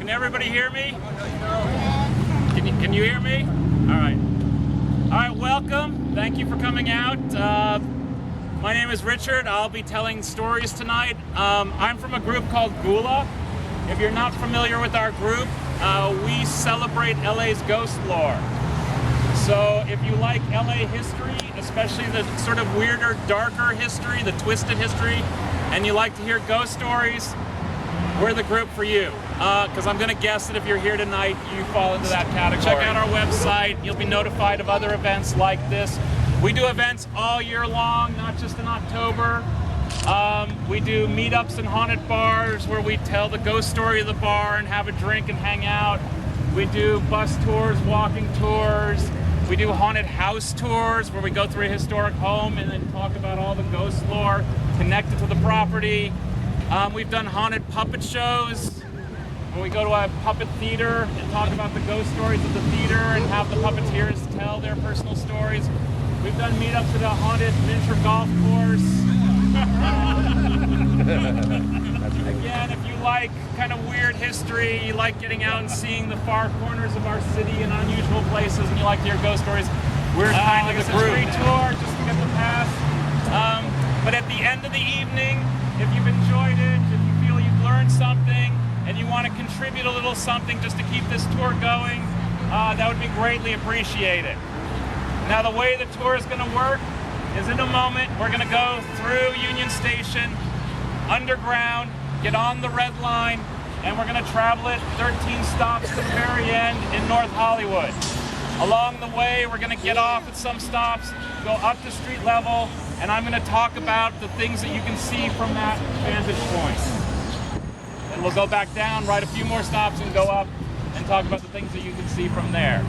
Can everybody hear me? Can you hear me? All right. All right, welcome. Thank you for coming out. My name is Richard. I'll be telling stories tonight. I'm from a group called GHOULA. If you're not familiar with our group, we celebrate LA's ghost lore. So if you like LA history, especially the sort of weirder, darker history, the twisted history, and you like to hear ghost stories, we're the group for you. Because I'm going to guess that if you're here tonight, you fall into that category. Check out our website. You'll be notified of other events like this. We do events all year long, not just in October. We do meetups in haunted bars where we tell the ghost story of the bar and have a drink and hang out. We do bus tours, walking tours. We do haunted house tours where we go through a historic home and then talk about all the ghost lore connected to the property. We've done haunted puppet shows where we go to a puppet theater and talk about the ghost stories of the theater and have the puppeteers tell their personal stories. We've done meetups at a haunted miniature golf course. Again, if you like kind of weird history, you like getting out and seeing the far corners of our city and unusual places, and you like to hear ghost stories, we're kind of a free tour just to get the pass. But at the end of the evening, if you've enjoyed it, if you feel you've learned something, and you want to contribute a little something just to keep this tour going, that would be greatly appreciated. Now, the way the tour is going to work is in a moment, we're going to go through Union Station, underground, get on the red line, and we're going to travel it 13 stops to the very end in North Hollywood. Along the way, we're going to get off at some stops, go up to street level, and I'm going to talk about the things that you can see from that vantage point. And we'll go back down, ride a few more stops, and go up and talk about the things that you can see from there.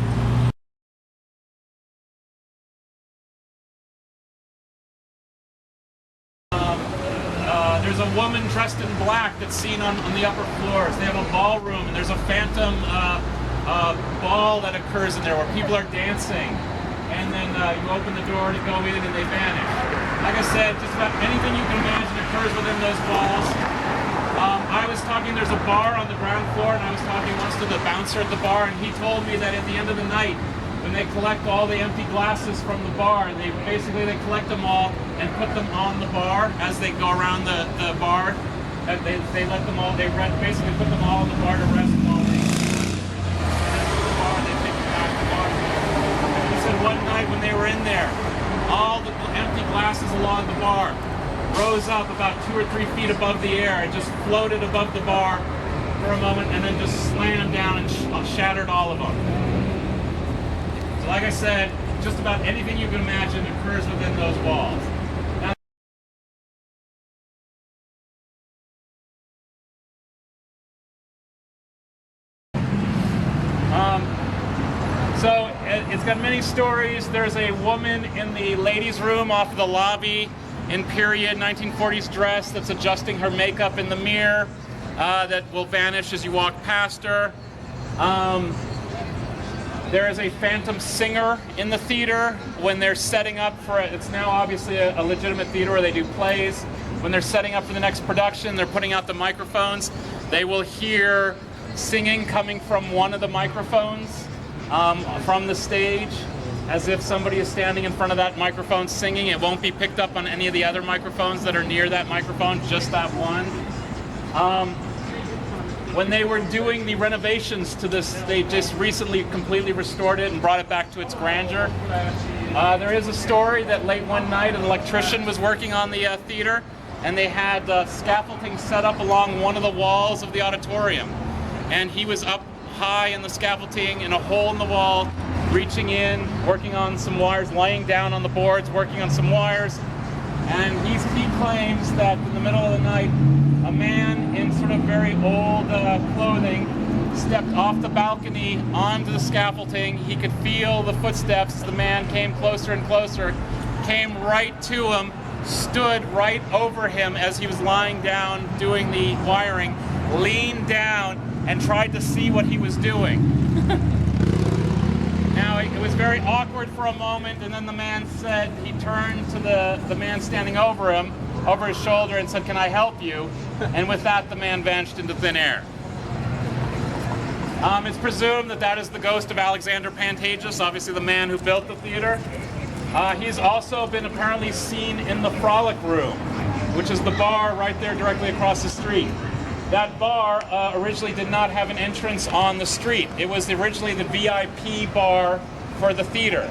There's a woman dressed in black that's seen on the upper floors. They have a ballroom, and there's a phantom ball that occurs in there where people are dancing. And then you open the door to go in, and they vanish. Like I said, just about anything you can imagine occurs within those walls. I was talking, there's a bar on the ground floor, and I was talking once to the bouncer at the bar, and he told me that at the end of the night, when they collect all the empty glasses from the bar, they collect them all and put them on the bar as they go around the bar. They let them all, basically put them all on the bar to rest while they take them back to the bar. And he said one night when they were in there, all the empty glasses along the bar rose up about 2 or 3 feet above the air and just floated above the bar for a moment and then just slammed down and shattered all of them. So like I said, just about anything you can imagine occurs within those walls. So it's got many stories. There's a woman in the ladies' room off of the lobby in period 1940s dress that's adjusting her makeup in the mirror that will vanish as you walk past her. There is a phantom singer in the theater when they're setting up for it's now obviously a legitimate theater where they do plays. When they're setting up for the next production, they're putting out the microphones. They will hear singing coming from one of the microphones from the stage, as if somebody is standing in front of that microphone singing. It won't be picked up on any of the other microphones that are near that microphone, just that one. When they were doing the renovations to this, they just recently completely restored it and brought it back to its grandeur. There is a story that late one night an electrician was working on the theater, and they had scaffolding set up along one of the walls of the auditorium. And he was up high in the scaffolding in a hole in the wall, reaching in, working on some wires, laying down on the boards, working on some wires. And he claims that in the middle of the night, a man in sort of very old clothing stepped off the balcony onto the scaffolding. He could feel the footsteps. The man came closer and closer, came right to him, stood right over him as he was lying down doing the wiring, leaned down and tried to see what he was doing. Now, it was very awkward for a moment, and then the man said, he turned to the man standing over him, over his shoulder, and said, "Can I help you?" And with that, the man vanished into thin air. It's presumed that that is the ghost of Alexander Pantages, obviously the man who built the theater. He's also been apparently seen in the Frolic Room, which is the bar right there directly across the street. That bar originally did not have an entrance on the street. It was originally the VIP bar for the theater,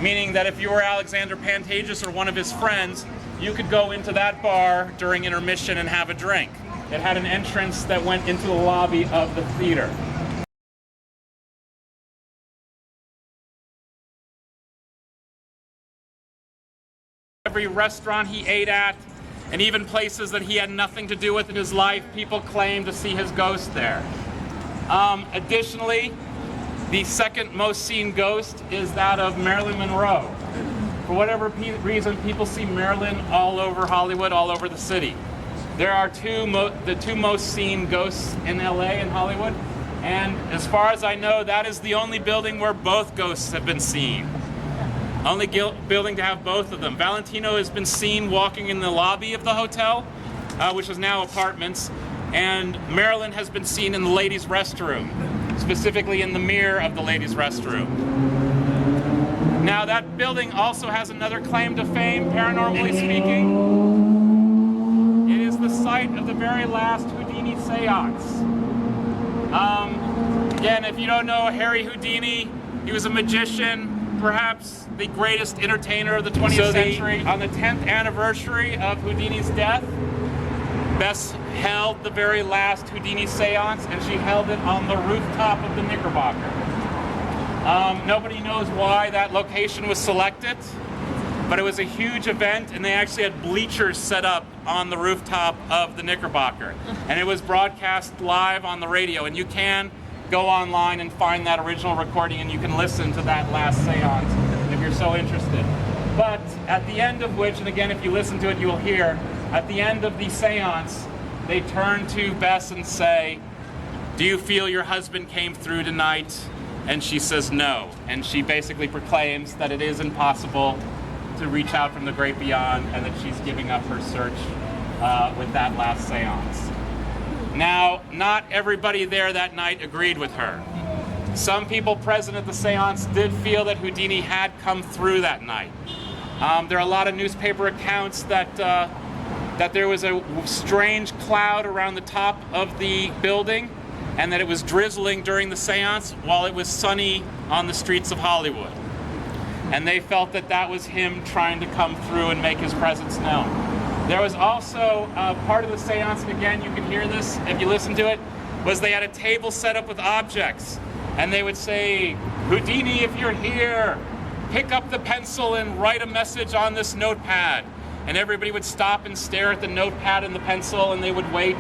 meaning that if you were Alexander Pantages or one of his friends, you could go into that bar during intermission and have a drink. It had an entrance that went into the lobby of the theater. Every restaurant he ate at, and even places that he had nothing to do with in his life, people claim to see his ghost there. Additionally, the second most seen ghost is that of Marilyn Monroe. For whatever reason, people see Marilyn all over Hollywood, all over the city. There are the two most seen ghosts in LA and Hollywood, and as far as I know, that is the only building where both ghosts have been seen. Only building to have both of them. Valentino has been seen walking in the lobby of the hotel, which is now apartments, and Marilyn has been seen in the ladies' restroom, specifically in the mirror of the ladies' restroom. Now, that building also has another claim to fame, paranormally speaking. It is the site of the very last Houdini seance. Again, if you don't know Harry Houdini, he was a magician, perhaps the greatest entertainer of the 20th century. On the 10th anniversary of Houdini's death, Bess held the very last Houdini seance, and she held it on the rooftop of the Knickerbocker. Nobody knows why that location was selected, but it was a huge event, and they actually had bleachers set up on the rooftop of the Knickerbocker, and it was broadcast live on the radio, and you can go online and find that original recording, and you can listen to that last seance if you're so interested. But at the end of which, and again, if you listen to it, you will hear, at the end of the seance, they turn to Bess and say, "Do you feel your husband came through tonight?" And she says no. And she basically proclaims that it is impossible to reach out from the great beyond, and that she's giving up her search with that last seance. Now, not everybody there that night agreed with her. Some people present at the seance did feel that Houdini had come through that night. There are a lot of newspaper accounts that there was a strange cloud around the top of the building, and that it was drizzling during the seance while it was sunny on the streets of Hollywood. And they felt that that was him trying to come through and make his presence known. There was also part of the seance, and again, you can hear this if you listen to it, was they had a table set up with objects, and they would say, "Houdini, if you're here, pick up the pencil and write a message on this notepad." And everybody would stop and stare at the notepad and the pencil, and they would wait,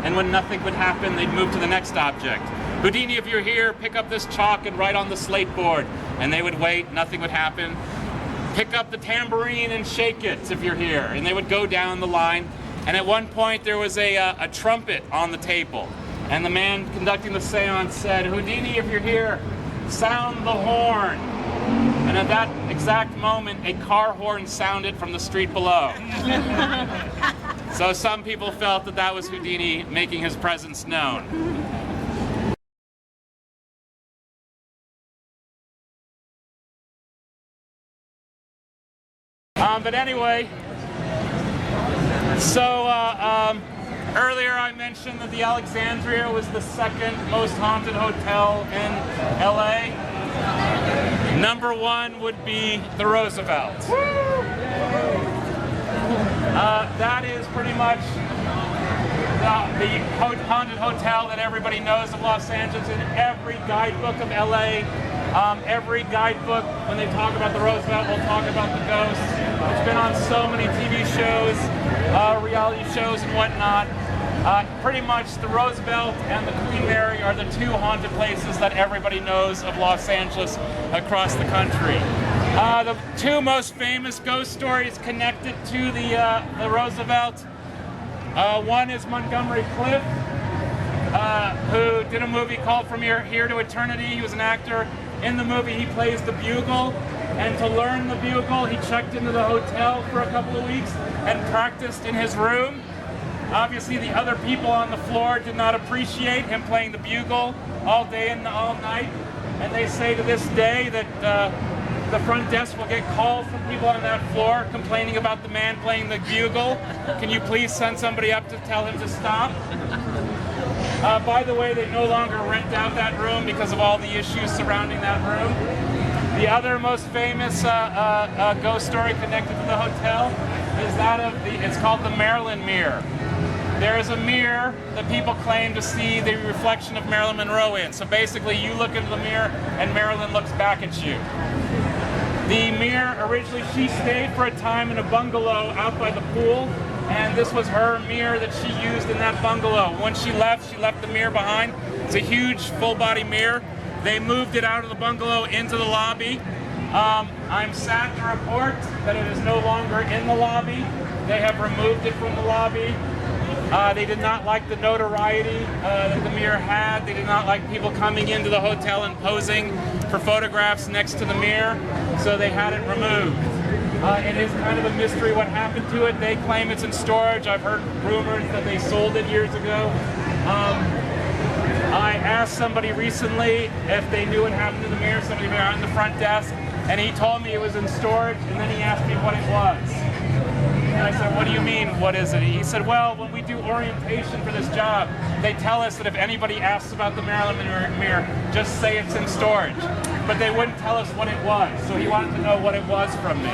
and when nothing would happen, they'd move to the next object. "Houdini, if you're here, pick up this chalk and write on the slate board." And they would wait, nothing would happen. "Pick up the tambourine and shake it if you're here." And they would go down the line. And at one point, there was a trumpet on the table. And the man conducting the seance said, "Houdini, if you're here, sound the horn." And at that exact moment, a car horn sounded from the street below. So some people felt that that was Houdini making his presence known. But anyway, so earlier I mentioned that the Alexandria was the second most haunted hotel in LA. Number one would be the Roosevelt. That is pretty much the haunted hotel that everybody knows of Los Angeles. In every guidebook of LA, every guidebook, when they talk about the Roosevelt, will talk about the ghosts. It's been on so many TV shows, reality shows and whatnot. Pretty much the Roosevelt and the Queen Mary are the two haunted places that everybody knows of Los Angeles across the country. The two most famous ghost stories connected to the Roosevelt. One is Montgomery Clift, who did a movie called From Here to Eternity. He was an actor. In the movie, he plays the bugle, and to learn the bugle, he checked into the hotel for a couple of weeks and practiced in his room. Obviously, the other people on the floor did not appreciate him playing the bugle all day and all night. And they say to this day that the front desk will get calls from people on that floor complaining about the man playing the bugle. Can you please send somebody up to tell him to stop? By the way, they no longer rent out that room because of all the issues surrounding that room. The other most famous ghost story connected to the hotel is that of it's called the Marilyn Mirror. There is a mirror that people claim to see the reflection of Marilyn Monroe in. So basically, you look into the mirror and Marilyn looks back at you. The mirror, originally she stayed for a time in a bungalow out by the pool, and this was her mirror that she used in that bungalow. When she left the mirror behind. It's a huge full-body mirror. They moved it out of the bungalow into the lobby. I'm sad to report that it is no longer in the lobby. They have removed it from the lobby. They did not like the notoriety that the mirror had. They did not like people coming into the hotel and posing for photographs next to the mirror, so they had it removed. It is kind of a mystery what happened to it. They claim it's in storage. I've heard rumors that they sold it years ago. I asked somebody recently if they knew what happened to the mirror, somebody on the front desk, and he told me it was in storage, and then he asked me what it was. And I said, what do you mean, what is it? He said, well, when we do orientation for this job, they tell us that if anybody asks about the Marilyn mirror, just say it's in storage. But they wouldn't tell us what it was, so he wanted to know what it was from me.